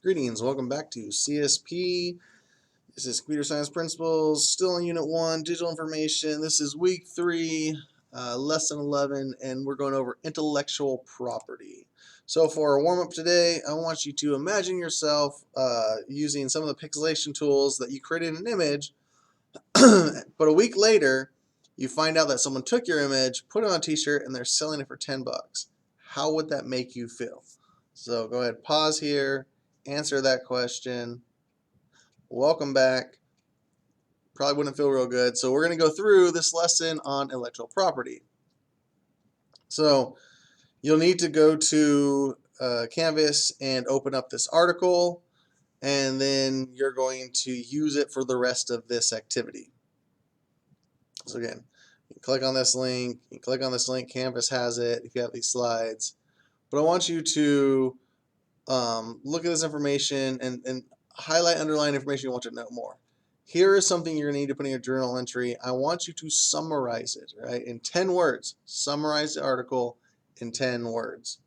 Greetings, welcome back to CSP. This is Computer Science Principles, still in Unit 1, Digital Information. This is Week 3, Lesson 11, and we're going over intellectual property. So for our warm-up today, I want you to imagine yourself using some of the pixelation tools that you created an image, but a week later, you find out that someone took your image, put it on a t-shirt, and they're selling it for 10 bucks. How would that make you feel? So go ahead, pause here. Answer that question. Welcome back. Probably wouldn't feel real good. So we're going to go through this lesson on intellectual property. So you'll need to go to Canvas and open up this article, and then you're going to use it for the rest of this activity. So again, you click on this link, Canvas has it if you have these slides. But I want you to look at this information and highlight, underline information you want to know more. Here is something you're going to need to put in your journal entry. I want you to summarize it, right, in 10 words. Summarize the article in 10 words.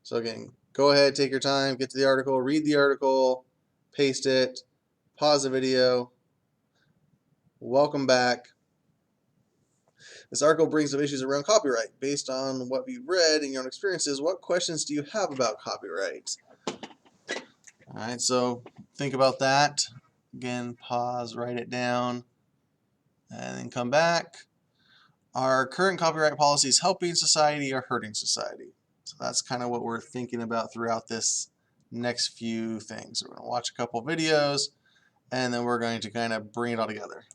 So again, go ahead, take your time, get to the article, read the article, paste it, pause the video. Welcome back. This article brings up issues around copyright. Based on what we've read and your own experiences, what questions do you have about copyright? All right, so think about that. Again, pause, write it down, and then come back. Are current copyright policies helping society or hurting society? So that's kind of what we're thinking about throughout this next few things. We're going to watch a couple videos, and then we're going to kind of bring it all together.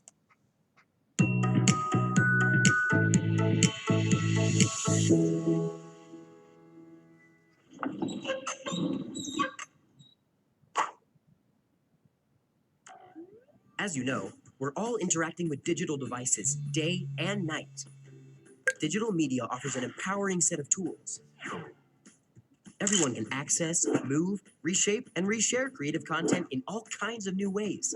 As you know, we're all interacting with digital devices day and night. Digital media offers an empowering set of tools. Everyone can access, move, reshape, and reshare creative content in all kinds of new ways.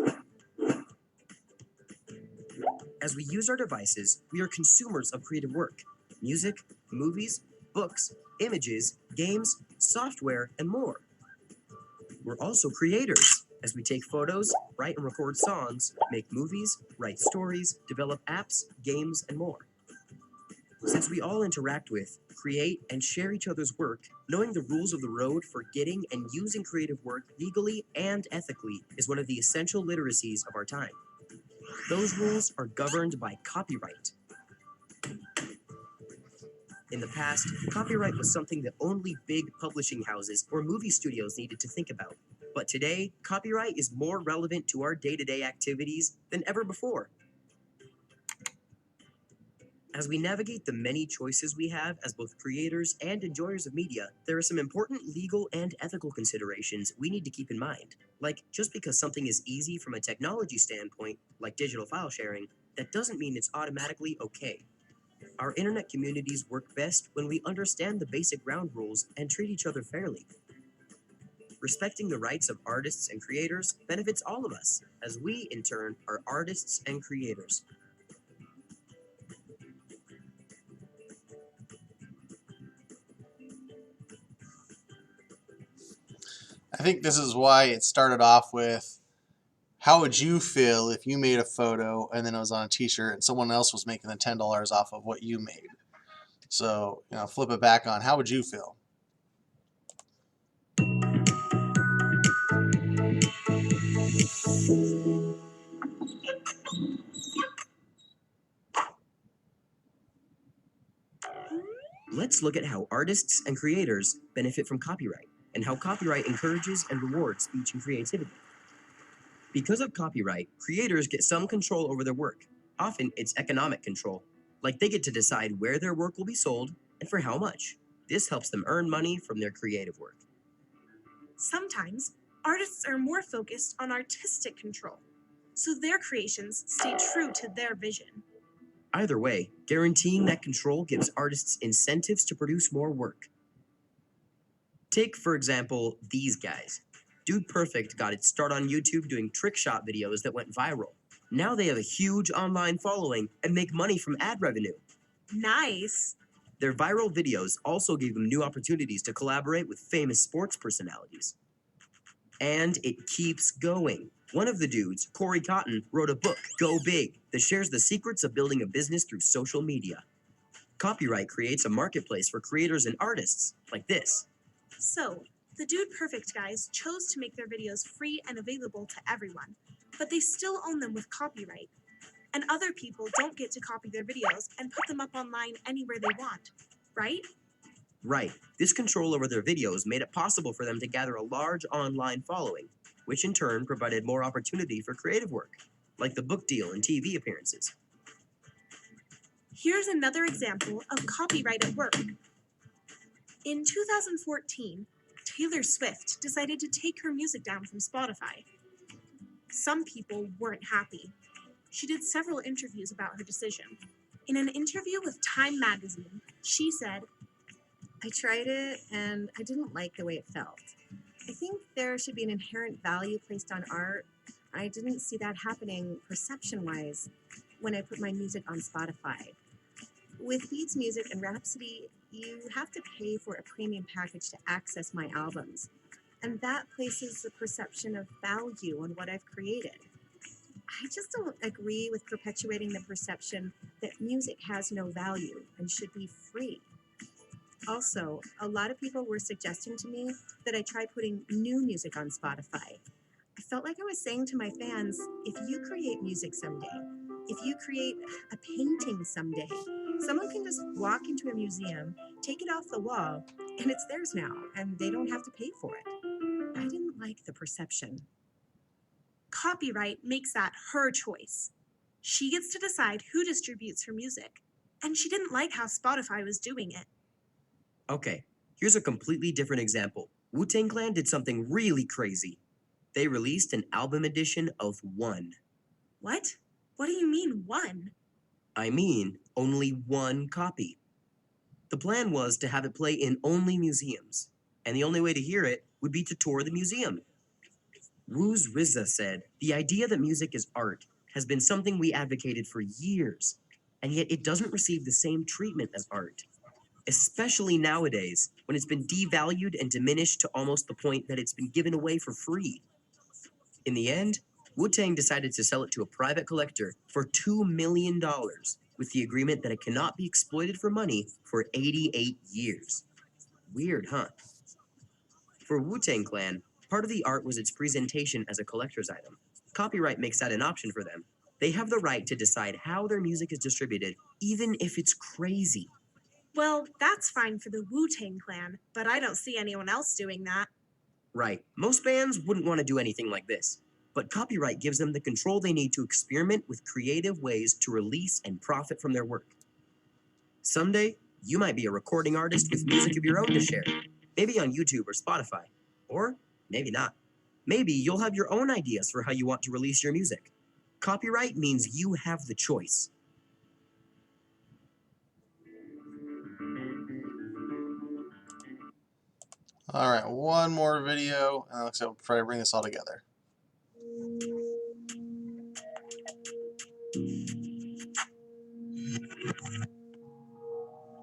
As we use our devices, we are consumers of creative work: music, movies, books, images, games, software, and more. We're also creators, as we take photos, write and record songs, make movies, write stories, develop apps, games, and more. Since we all interact with, create, and share each other's work, knowing the rules of the road for getting and using creative work legally and ethically is one of the essential literacies of our time. Those rules are governed by copyright. In the past, copyright was something that only big publishing houses or movie studios needed to think about. But today, copyright is more relevant to our day-to-day activities than ever before. As we navigate the many choices we have as both creators and enjoyers of media, there are some important legal and ethical considerations we need to keep in mind. Like, just because something is easy from a technology standpoint, like digital file sharing, that doesn't mean it's automatically okay. Our internet communities work best when we understand the basic ground rules and treat each other fairly. Respecting the rights of artists and creators benefits all of us, as we, in turn, are artists and creators. I think this is why it started off with, how would you feel if you made a photo and then it was on a t-shirt and someone else was making the $10 off of what you made? So, flip it back on, how would you feel? Let's look at how artists and creators benefit from copyright, and how copyright encourages and rewards speech and creativity. Because of copyright, creators get some control over their work. Often, it's economic control. Like, they get to decide where their work will be sold and for how much. This helps them earn money from their creative work. Sometimes, artists are more focused on artistic control, so their creations stay true to their vision. Either way, guaranteeing that control gives artists incentives to produce more work. Take, for example, these guys. Dude Perfect got its start on YouTube doing trick shot videos that went viral. Now they have a huge online following and make money from ad revenue. Nice! Their viral videos also gave them new opportunities to collaborate with famous sports personalities. And it keeps going. One of the dudes, Corey Cotton, wrote a book, Go Big, that shares the secrets of building a business through social media. Copyright creates a marketplace for creators and artists, like this. So, the Dude Perfect guys chose to make their videos free and available to everyone, but they still own them with copyright. And other people don't get to copy their videos and put them up online anywhere they want, right? Right. This control over their videos made it possible for them to gather a large online following, which in turn provided more opportunity for creative work, like the book deal and TV appearances. Here's another example of copyright at work. In 2014, Taylor Swift decided to take her music down from Spotify. Some people weren't happy. She did several interviews about her decision. In an interview with Time magazine, she said, I tried it and I didn't like the way it felt. I think there should be an inherent value placed on art. I didn't see that happening perception-wise when I put my music on Spotify. With Beats Music and Rhapsody, you have to pay for a premium package to access my albums. And that places a perception of value on what I've created. I just don't agree with perpetuating the perception that music has no value and should be free. Also, a lot of people were suggesting to me that I try putting new music on Spotify. I felt like I was saying to my fans, if you create music someday, if you create a painting someday, someone can just walk into a museum, take it off the wall, and it's theirs now, and they don't have to pay for it. I didn't like the perception. copyright makes that her choice. She gets to decide who distributes her music, and she didn't like how Spotify was doing it. Okay, here's a completely different example. Wu-Tang Clan did something really crazy. They released an album edition of one. What? What do you mean, one? I mean, only one copy. The plan was to have it play in only museums, and the only way to hear it would be to tour the museum. Wu's RZA said, the idea that music is art has been something we advocated for years, and yet it doesn't receive the same treatment as art, especially nowadays when it's been devalued and diminished to almost the point that it's been given away for free. In the end, Wu-Tang decided to sell it to a private collector for $2 million, with the agreement that it cannot be exploited for money for 88 years. Weird, huh? For Wu-Tang Clan, part of the art was its presentation as a collector's item. Copyright makes that an option for them. They have the right to decide how their music is distributed, even if it's crazy. Well, that's fine for the Wu-Tang Clan, but I don't see anyone else doing that. Right, most bands wouldn't want to do anything like this, but copyright gives them the control they need to experiment with creative ways to release and profit from their work. Someday, you might be a recording artist with music of your own to share, maybe on YouTube or Spotify, or maybe not. Maybe you'll have your own ideas for how you want to release your music. Copyright means you have the choice. All right, one more video, and let's try to bring this all together.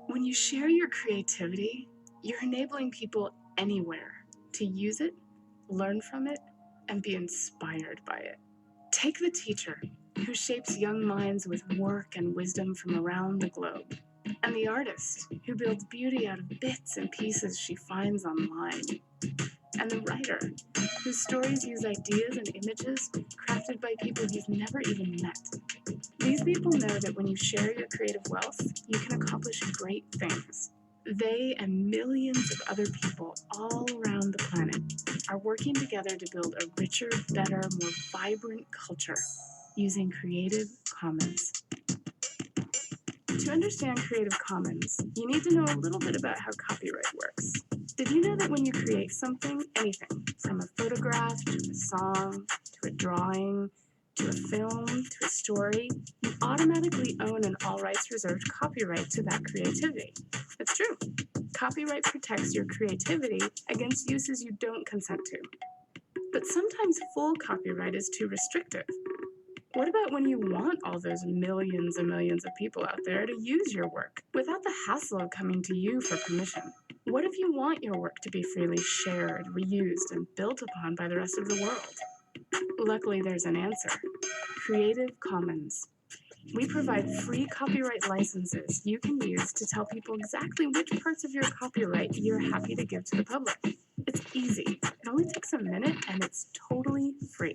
When you share your creativity, you're enabling people anywhere to use it, learn from it, and be inspired by it. Take the teacher who shapes young minds with work and wisdom from around the globe, and the artist who builds beauty out of bits and pieces she finds online, and the writer whose stories use ideas and images crafted by people you've never even met. These people know that when you share your creative wealth, you can accomplish great things. They and millions of other people all around the planet are working together to build a richer, better, more vibrant culture using Creative Commons. To understand Creative Commons, you need to know a little bit about how copyright works. Did you know that when you create something, anything, from a photograph to a song, to a drawing, to a film, to a story, you automatically own an all rights reserved copyright to that creativity? It's true. Copyright protects your creativity against uses you don't consent to. But sometimes full copyright is too restrictive. What about when you want all those millions and millions of people out there to use your work without the hassle of coming to you for permission? What if you want your work to be freely shared, reused, and built upon by the rest of the world? Luckily, there's an answer. Creative Commons. We provide free copyright licenses you can use to tell people exactly which parts of your copyright you're happy to give to the public. It's easy. It only takes a minute and it's totally free.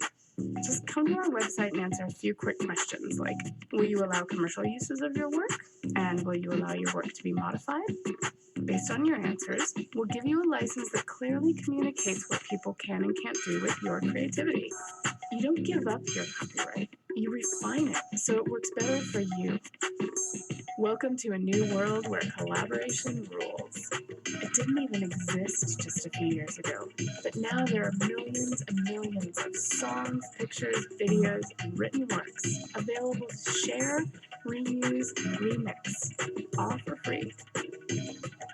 Just come to our website and answer a few quick questions like, will you allow commercial uses of your work? And will you allow your work to be modified? Based on your answers, we'll give you a license that clearly communicates what people can and can't do with your creativity. You don't give up your copyright. You refine it so it works better for you. Welcome to a new world where collaboration rules. It didn't even exist just a few years ago, but now there are millions and millions of songs, pictures, videos, and written works available to share, reuse, and remix, all for free.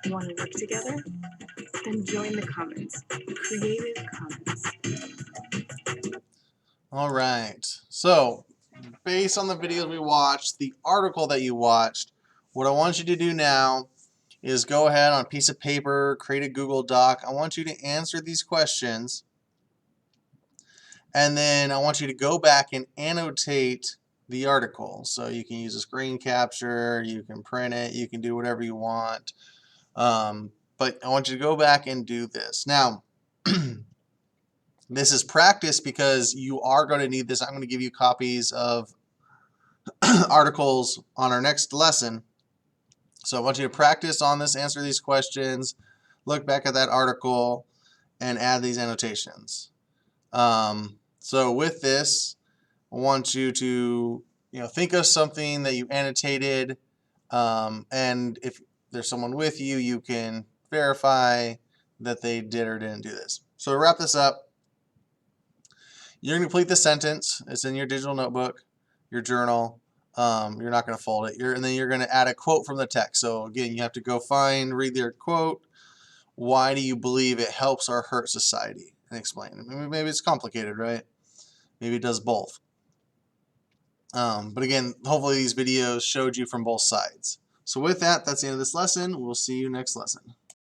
Want to work together? Then join the Commons. Creative Commons. All right. So, based on the videos we watched, the article that you watched, what I want you to do now is go ahead on a piece of paper, create a Google Doc. I want you to answer these questions, and then I want you to go back and annotate the article. So you can use a screen capture, you can print it, you can do whatever you want. But I want you to go back and do this. Now, this is practice because you are going to need this. I'm going to give you copies of articles on our next lesson. So I want you to practice on this, answer these questions, look back at that article, and add these annotations. So with this, I want you to think of something that you annotated, and if there's someone with you, you can verify that they did or didn't do this. So to wrap this up, you're going to complete the sentence. It's in your digital notebook, your journal. You're not going to fold it. And then you're going to add a quote from the text. So again, you have to go read their quote. Why do you believe it helps or hurts society? And explain. Maybe it's complicated, right? Maybe it does both. But again, hopefully these videos showed you from both sides. So with that, that's the end of this lesson. We'll see you next lesson.